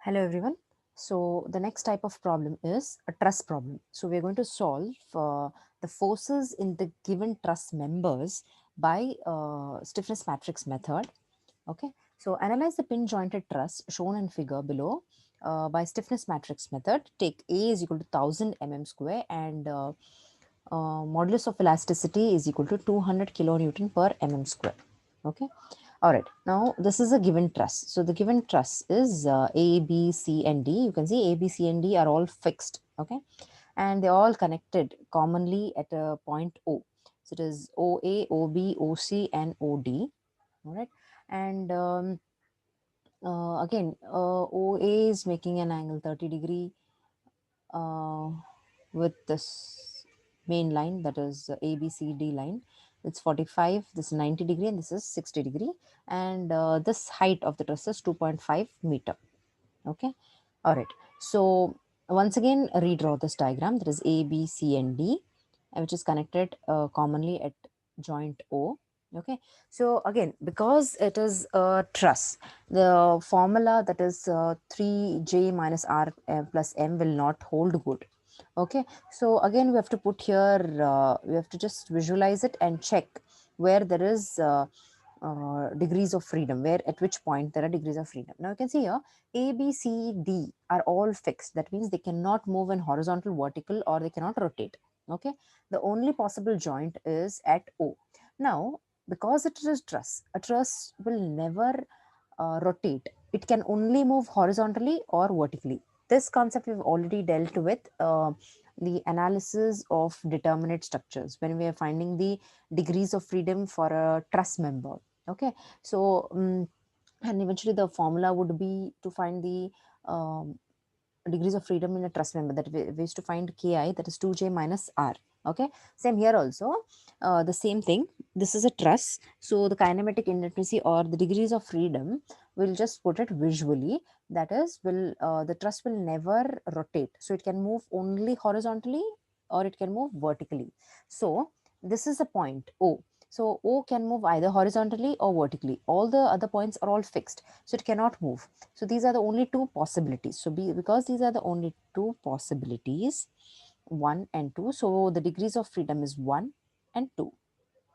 Hello everyone. So the next type of problem is a truss problem. So we're going to solve the forces in the given truss members by stiffness matrix method. Okay. So analyze the pin jointed truss shown in figure below by stiffness matrix method. Take A is equal to 1000 mm square and modulus of elasticity is equal to 200 kilonewton per mm square. Okay. All right. Now this is a given truss. So the given truss is A, B, C, and D. You can see A, B, C, and D are all fixed. Okay. And they're all connected commonly at a point O. So it is OA, OB, OC, and OD. All right. And again, OA is making an angle 30-degree uh, with this main line, that is ABCD line. It's 45, this is 90-degree, and this is 60-degree. And this height of the truss is 2.5 meter. Okay. All right. So once again, redraw this diagram. That is A, B, C, and D, which is connected commonly at joint O. Okay. So again, because it is a truss, the formula that is 3J minus R plus M will not hold good. Okay. So again, we have to put here, we have to just visualize it and check where there is degrees of freedom, where at which point there are degrees of freedom. Now you can see here A, B, C, D are all fixed. That means they cannot move in horizontal, vertical, or they cannot rotate. Okay. The only possible joint is at O. Now, because it is a truss will never rotate. It can only move horizontally or vertically. This concept we've already dealt with the analysis of determinate structures when we are finding the degrees of freedom for a truss member. Okay. So and eventually the formula would be to find the degrees of freedom in a truss member, that we used to find ki, that is 2j minus r. Okay. Same here also, the same thing. This is a truss, so the kinematic independency or the degrees of freedom, we'll just put it visually. That is, will the truss will never rotate, so it can move only horizontally or it can move vertically. So this is a point O. So O can move either horizontally or vertically. All the other points are all fixed, so it cannot move. So these are the only two possibilities. So because these are the only two possibilities, 1 and 2, so the degrees of freedom is 1 and 2.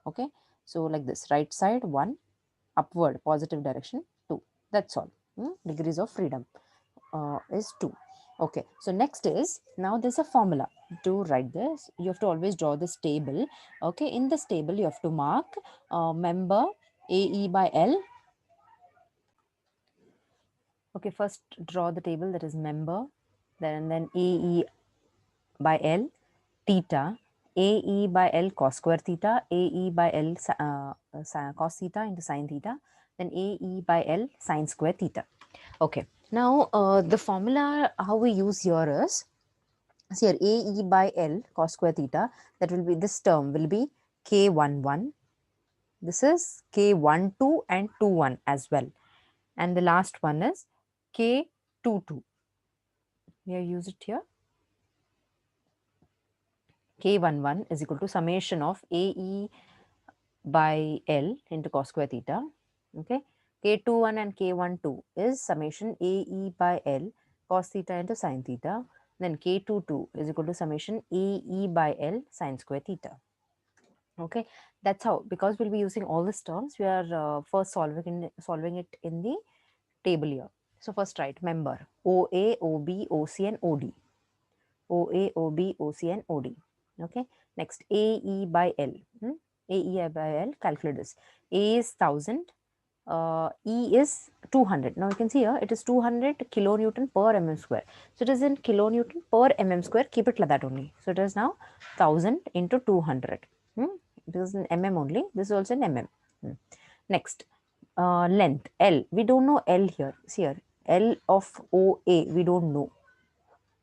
Okay. So like this, right side 1, upward positive direction 2. That's all. Degrees of freedom is 2. Okay. So next is, now there's a formula to write this. You have to always draw this table. Okay. In this table, you have to mark member AE by L. Okay, first draw the table, that is member, then AE by L, theta, AE by L cos square theta, AE by L cos theta into sin theta, then AE by L sin square theta. Okay, now the formula how we use here is, see here, AE by L cos square theta, that will be, this term will be K11, this is K12 and 21 as well, and the last one is K22. We have used it here. K11 is equal to summation of AE by L into cos square theta. Okay. K21 and K12 is summation AE by L cos theta into sin theta. Then K22 is equal to summation AE by L sin square theta. Okay. That's how, because we'll be using all these terms, we are first solving it in the table here. So first write member OA, OB, OC, and OD. OA, OB, OC, and OD. Okay. Next, AE by L. AE by L, calculate this. A is 1000, E is 200. Now you can see here it is 200 kilonewton per mm square. So it is in kilonewton per mm square. Keep it like that only. So it is now 1000 into 200. This is in mm only. This is also in mm. Next, length L. We don't know L here. See here, L of OA we don't know.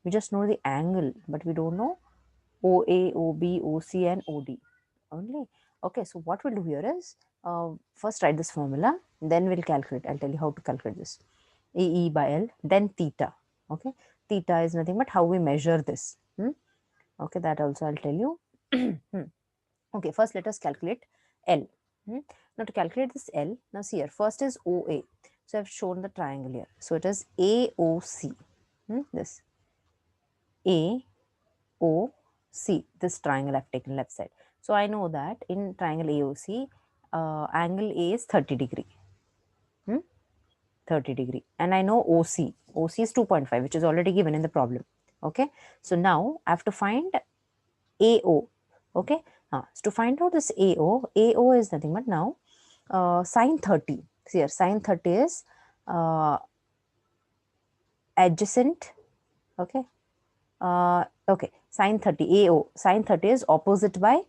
We just know the angle, but we don't know OA, OB, OC, and OD only. Okay, so what we'll do here is, first write this formula, then we'll calculate. I'll tell you how to calculate this. AE by L, then theta. Okay, theta is nothing but how we measure this. Okay, that also I'll tell you. Okay, first let us calculate L. Now to calculate this L, now see here, first is OA. So I've shown the triangle here. So it is AOC. This AOC, this triangle I've taken left side. So I know that in triangle AOC, angle A is 30 degree. 30 degree. And I know OC. OC is 2.5, which is already given in the problem. Okay. So now I have to find AO. Okay. So to find out this AO is nothing but now sine 30. See here, sine 30 is adjacent. Okay. Okay, sine 30, AO, sine 30 is opposite by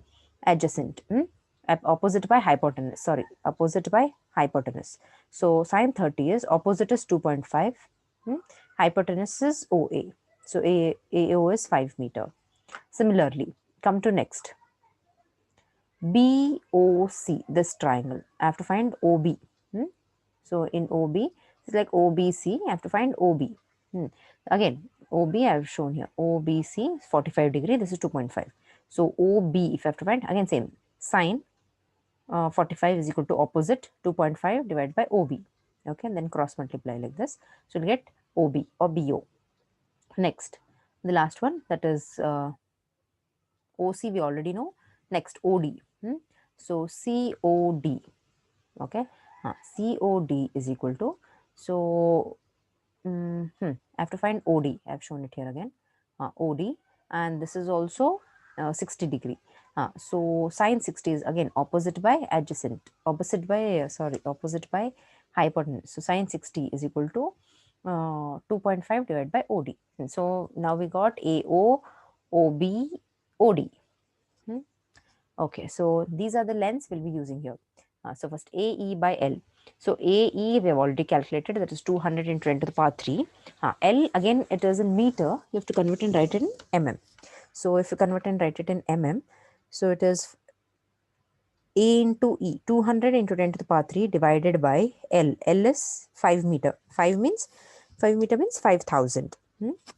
adjacent, opposite by hypotenuse, sorry, opposite by hypotenuse. So sine 30 is opposite is 2.5, hypotenuse is OA. So AO is 5 meter. Similarly, come to next, BOC, this triangle. I have to find OB. So in OB, it's like OBC, I have to find OB. Again, OB I have shown here. OBC is 45 degree, this is 2.5. So OB, if I have to find, again same, sine 45 is equal to opposite 2.5 divided by OB. Okay, and then cross multiply like this. So you'll get OB or BO. Next, the last one, that is OC we already know. Next, OD. So COD. Okay, COD is equal to, so I have to find OD. I have shown it here again. OD, and this is also 60 degree. So sine 60 is again opposite by adjacent, opposite by hypotenuse. So sine 60 is equal to 2.5 divided by OD. And so now we got AO, OB, OD. Okay, so these are the lengths we'll be using here. So first AE by L. So AE we have already calculated, that is 200 into 10 to the power 3. L again it is in meter, you have to convert and write it in mm. So if you convert and write it in mm, so it is A into E, 200 into 10 to the power 3 divided by L. L is 5 meter. 5 meter means 5,000.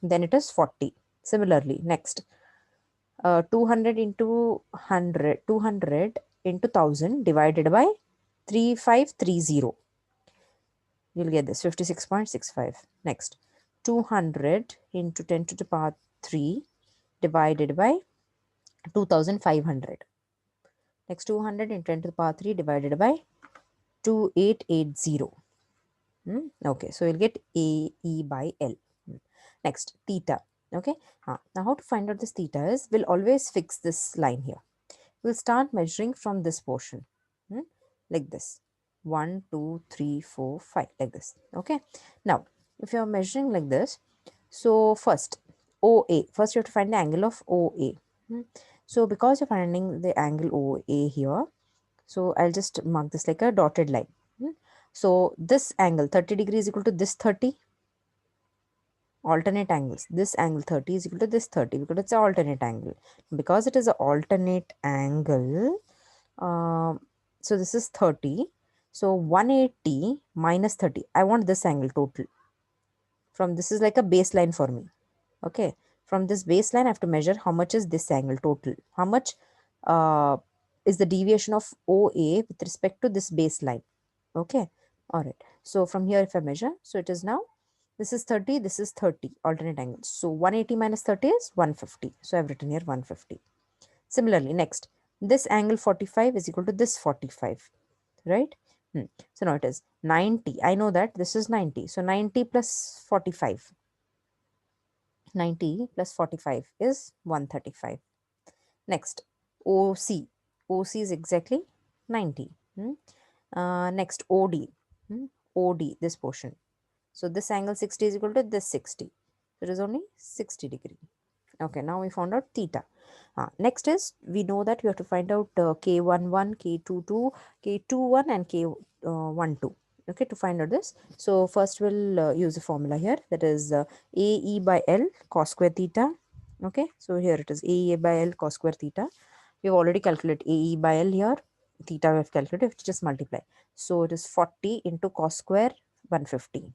Then it is 40. Similarly, next 200 into 100, 200 into 1000 divided by 3530. You'll get this 56.65. Next, 200 into 10 to the power 3 divided by 2500. Next, 200 into 10 to the power 3 divided by 2880. Okay, so you'll get AE by L. Next, theta. Okay, now how to find out this theta is, we'll always fix this line here. We'll start measuring from this portion, like this, 1 2 3 4 5, like this. Okay, now if you're measuring like this, so first OA, first you have to find the angle of OA. So because you're finding the angle OA here, so I'll just mark this like a dotted line. So this angle 30 degrees is equal to this 30. Alternate angles, this angle 30 is equal to this 30 because it's an alternate angle. Because it is an alternate angle, so this is 30. So 180 minus 30. I want this angle total. From this is like a baseline for me. Okay. From this baseline, I have to measure how much is this angle total. How much is the deviation of OA with respect to this baseline. Okay. All right. So from here, if I measure, so it is now, this is 30, this is 30, alternate angles. So 180 minus 30 is 150. So I've written here 150. Similarly, next, this angle 45 is equal to this 45, right? So now it is 90. I know that this is 90. So 90 plus 45. 90 plus 45 is 135. Next, OC. OC is exactly 90. Next, OD. OD, this portion. So this angle 60 is equal to this 60. So it is only 60 degree. Okay, now we found out theta. Next is, we know that we have to find out K11, K22, K21 and K12. Okay, to find out this. So first we'll use a formula here, that is AE by L cos square theta. Okay, so here it is AE by L cos square theta. We've already calculated AE by L here. Theta we have calculated, just multiply. So it is 40 into cos square 150.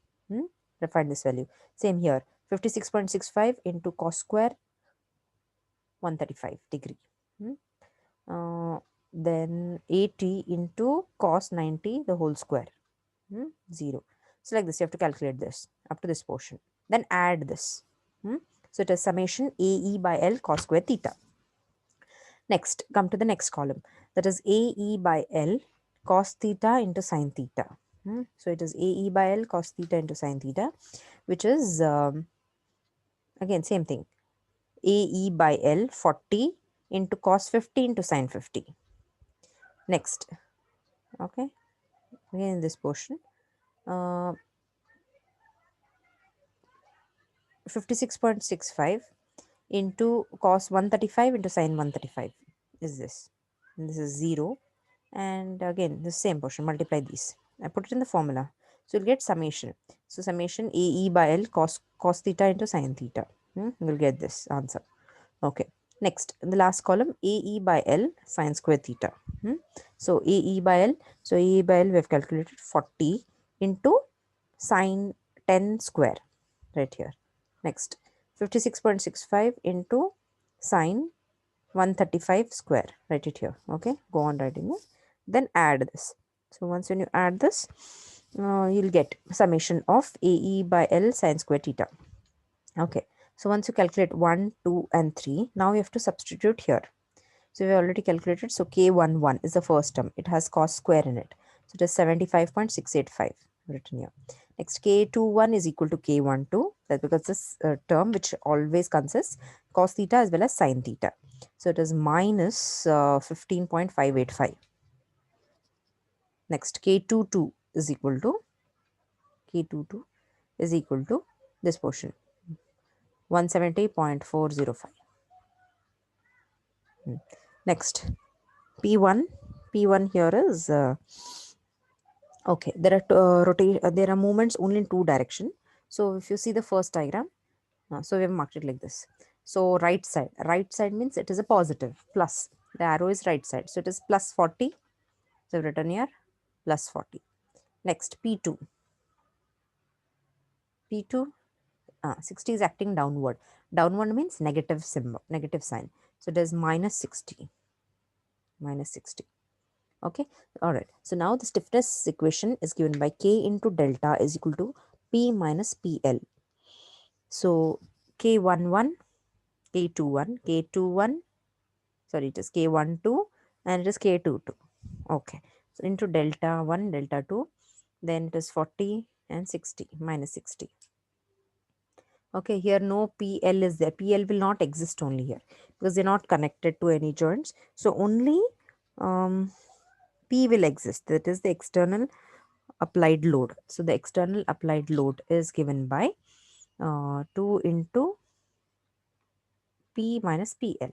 Find this value. Same here, 56.65 into cos square 135 degree. Then 80 into cos 90 the whole square. 0. So like this, you have to calculate this up to this portion. Then add this. So it is summation AE by L cos square theta. Next, come to the next column. That is AE by L cos theta into sin theta. So it is AE by L cos theta into sin theta, which is again same thing. AE by L 40 into cos 50 into sin 50. Next, okay, again in this portion, 56.65 into cos 135 into sin 135 is this. And this is 0. And again, the same portion, multiply these. I put it in the formula. So you'll get summation. So summation AE by L cos theta into sin theta. We'll get this answer. Okay. Next, in the last column, AE by L sin square theta. So AE by L, so AE by L we have calculated 40 into sin 10 square right here. Next, 56.65 into sin 135 square. Write it here. Okay, go on writing it. Then add this. So once when you add this, you'll get summation of AE by L sin square theta. Okay, so once you calculate 1, 2 and 3, now you have to substitute here. So we already calculated. So K11 is the first term. It has cos square in it. So it is 75.685 written here. Next, K21 is equal to K12. That's because this term which always consists cos theta as well as sin theta. So it is minus 15.585. Next, K22 is equal to this portion 170.405. Next, P1 here is okay. There are there are movements only in two direction. So if you see the first diagram, so we have marked it like this. So right side means it is a positive plus. The arrow is right side, so it is plus 40. So I've written here plus 40. Next, P2. 60 is acting downward. Downward means negative symbol, negative sign. So it is minus 60. Minus 60. Okay, all right. So now the stiffness equation is given by K into delta is equal to P minus PL. So K11, K21, sorry, it is K12 and it is K22. Okay, so into delta 1, delta 2, then it is 40 and 60, minus 60. Okay, here no PL is there. PL will not exist only here because they're not connected to any joints. So only P will exist. That is the external applied load. So the external applied load is given by 2 into P minus PL.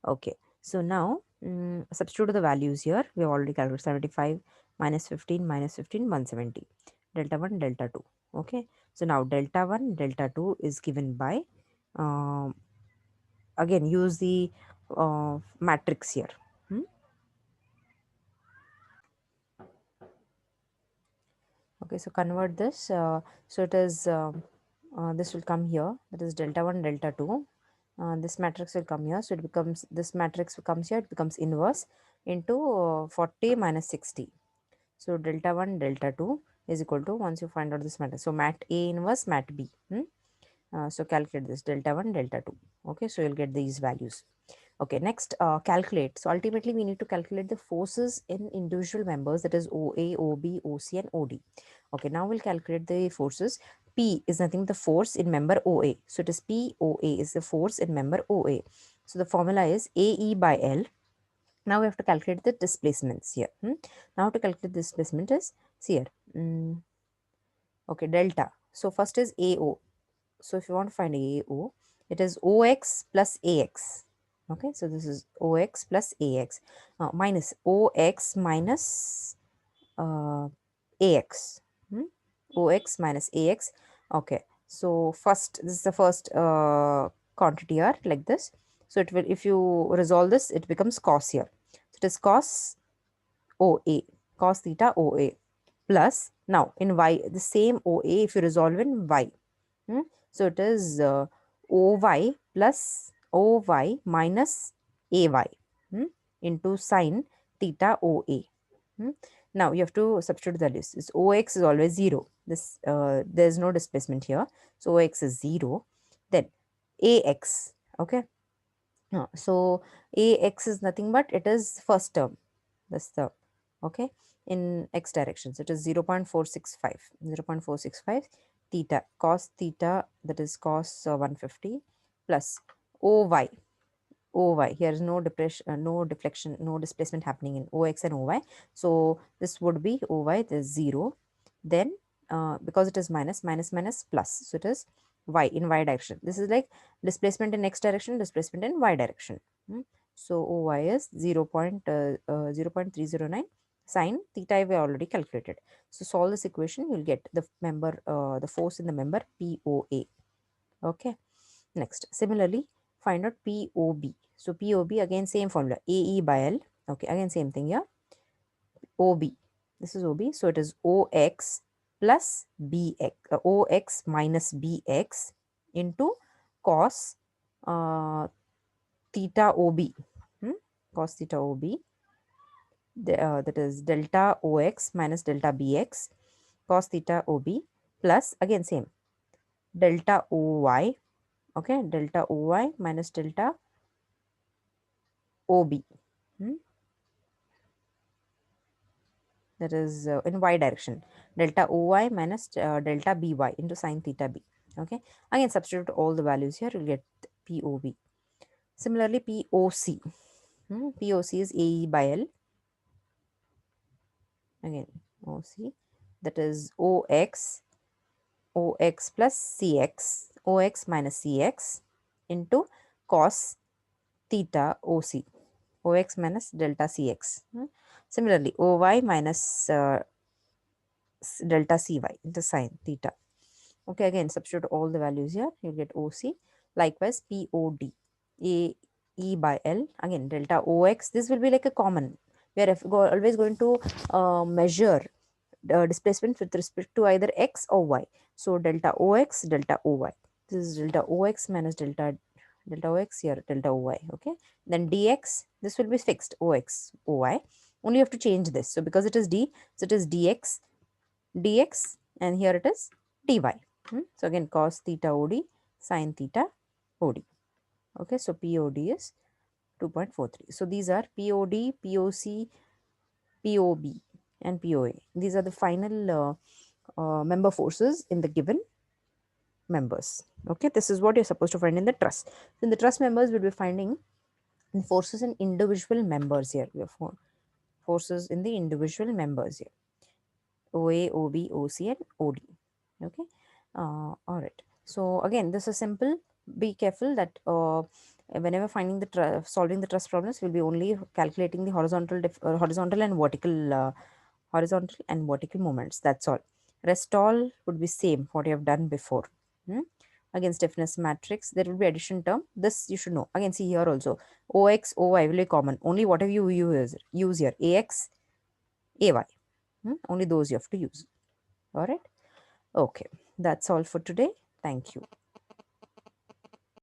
Okay, so now substitute the values here. We have already calculated 75 minus 15 minus 15, 170. Delta 1, delta 2. Okay, so now delta 1, delta 2 is given by, again use the matrix here. Okay, so convert this. So it is, this will come here. That is delta 1, delta 2. This matrix will come here. So it becomes, this matrix comes here. It becomes inverse into 40 minus 60. So delta 1, delta 2 is equal to, once you find out this matrix. So mat A inverse, mat B. So calculate this delta 1, delta 2. Okay, so you'll get these values. Okay, next, calculate. So ultimately we need to calculate the forces in individual members, that is OA, OB, OC and OD. Okay, now we'll calculate the forces. P is nothing but the force in member OA. So it is POA is the force in member OA. So the formula is AE by L. Now we have to calculate the displacements here. Now to calculate the displacement is, see here. Okay, delta. So first is AO. So if you want to find AO, it is OX plus AX. Okay, so this is OX plus AX minus OX minus AX. OX minus AX. Okay, so first, this is the first quantity here like this. So it will, if you resolve this, it becomes cos here. So it is cos OA, cos theta OA plus, now in Y, the same OA if you resolve in Y. So it is OY plus OY minus AY into sine theta OA. Now you have to substitute the values. This OX is always 0. This there is no displacement here. So OX is 0. Then AX. Okay. So AX is nothing but it is first term. This term. Okay. In x directions, it is 0.465. 0.465 theta cos theta, that is cos 150, plus OY. OY. Here is no depression, no deflection, no displacement happening in OX and OY. So this would be OY, this is 0. Then because it is minus, minus, minus, plus. So it is Y in Y direction. This is like displacement in X direction, displacement in Y direction. So OY is 0.309 sine theta we already calculated. So solve this equation, you will get the member, the force in the member POA. Okay. Next, similarly, find out POB. So POB, again same formula, AE by L. Okay, again same thing here. OB. This is OB. So it is OX plus BX, OX minus BX into cos theta OB. Cos theta OB. That is delta OX minus delta BX cos theta OB plus again same delta OY. Okay, delta OY minus delta OB. That is in y direction, delta OY minus delta BY into sine theta B. Okay, again substitute all the values here, you'll get POB. Similarly, POC. POC is AE by L. Again, OC, that is OX plus CX, OX minus CX into cos theta OC, OX minus delta CX. Similarly, OY minus delta CY into sine theta. Okay, again substitute all the values here, you get OC. Likewise, POD, AE by L, again delta OX. This will be like a common. We are always going to measure displacement with respect to either X or Y. So delta OX, delta OY. This is delta OX minus delta OX here, delta OY. Okay, then DX, this will be fixed, OX, OY. Only you have to change this. So because it is D, so it is DX, dx, and here it is dy. So again cos theta OD, sin theta OD. Okay, so POD is 2.43. So these are POD, POC, POB, and POA. These are the final member forces in the given members. Okay, this is what you're supposed to find in the truss. So in the truss members, we'll be finding the forces in individual members here. We have forces in the individual members here. OA, OB, OC, and OD. Okay. All right. So again, this is simple. Be careful that whenever finding the solving the truss problems, we'll be only calculating the horizontal and vertical moments. That's all. Rest all would be same what you have done before. Again, stiffness matrix, there will be addition term. This you should know. Again, see here also OX, OY will be common. Only whatever you use here, AX, AY. Only those you have to use. All right. Okay. That's all for today. Thank you.